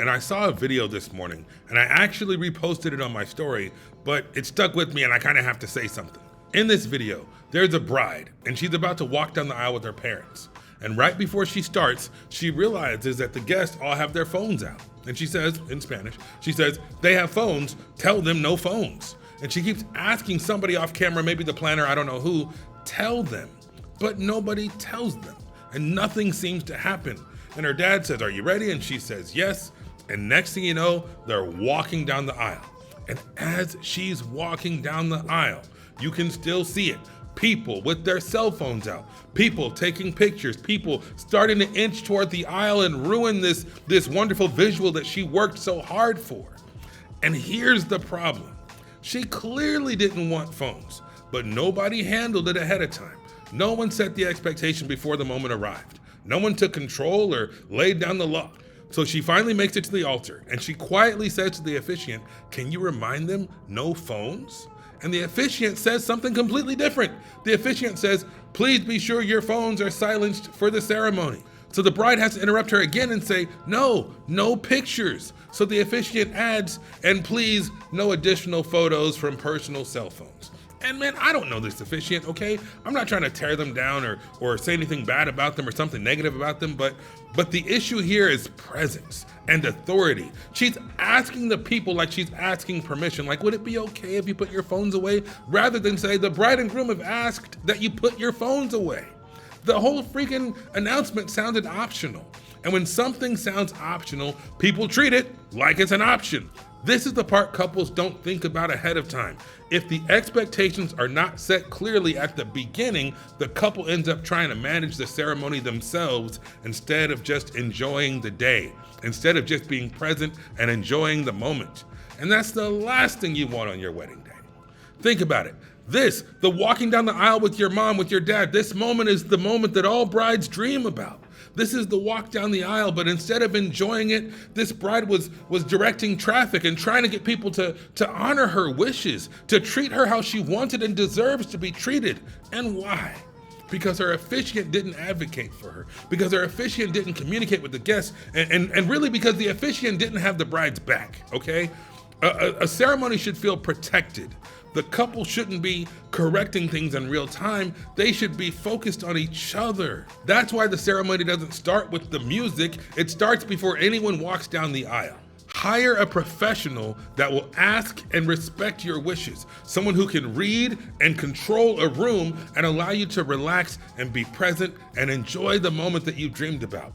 and I saw a video this morning, and I actually reposted it on my story, but it stuck with me and I kind of have to say something. In this video, there's a bride, and she's about to walk down the aisle with her parents. And right before she starts, she realizes that the guests all have their phones out. And she says, in Spanish, she says, "They have phones, tell them no phones." And she keeps asking somebody off camera, maybe the planner, I don't know who, tell them. But nobody tells them, and nothing seems to happen. And her dad says, "Are you ready?" And she says, "Yes." And next thing you know, they're walking down the aisle. And as she's walking down the aisle, you can still see it. People with their cell phones out, people taking pictures, people starting to inch toward the aisle and ruin this wonderful visual that she worked so hard for. And here's the problem. She clearly didn't want phones, but nobody handled it ahead of time. No one set the expectation before the moment arrived. No one took control or laid down the law. So she finally makes it to the altar, and she quietly says to the officiant, "Can you remind them no phones?" And the officiant says something completely different. The officiant says, "Please be sure your phones are silenced for the ceremony." So the bride has to interrupt her again and say, "No pictures." So the officiant adds, "And please, no additional photos from personal cell phones." And man, I don't know this officiant, okay? I'm not trying to tear them down or say anything bad about them or something negative about them, but the issue here is presence and authority. She's asking the people like she's asking permission. Like, would it be okay if you put your phones away? Rather than say, the bride and groom have asked that you put your phones away. The whole freaking announcement sounded optional. And when something sounds optional, people treat it like it's an option. This is the part couples don't think about ahead of time. If the expectations are not set clearly at the beginning, the couple ends up trying to manage the ceremony themselves instead of just enjoying the day, instead of just being present and enjoying the moment. And that's the last thing you want on your wedding day. Think about it. The walking down the aisle with your mom, with your dad, this moment is the moment that all brides dream about. This is the walk down the aisle, but instead of enjoying it, this bride was directing traffic and trying to get people to honor her wishes, to treat her how she wanted and deserves to be treated. And why? Because her officiant didn't advocate for her, because her officiant didn't communicate with the guests, and really because the officiant didn't have the bride's back, okay? A ceremony should feel protected. The couple shouldn't be correcting things in real time. They should be focused on each other. That's why the ceremony doesn't start with the music. It starts before anyone walks down the aisle. Hire a professional that will ask and respect your wishes. Someone who can read and control a room and allow you to relax and be present and enjoy the moment that you dreamed about.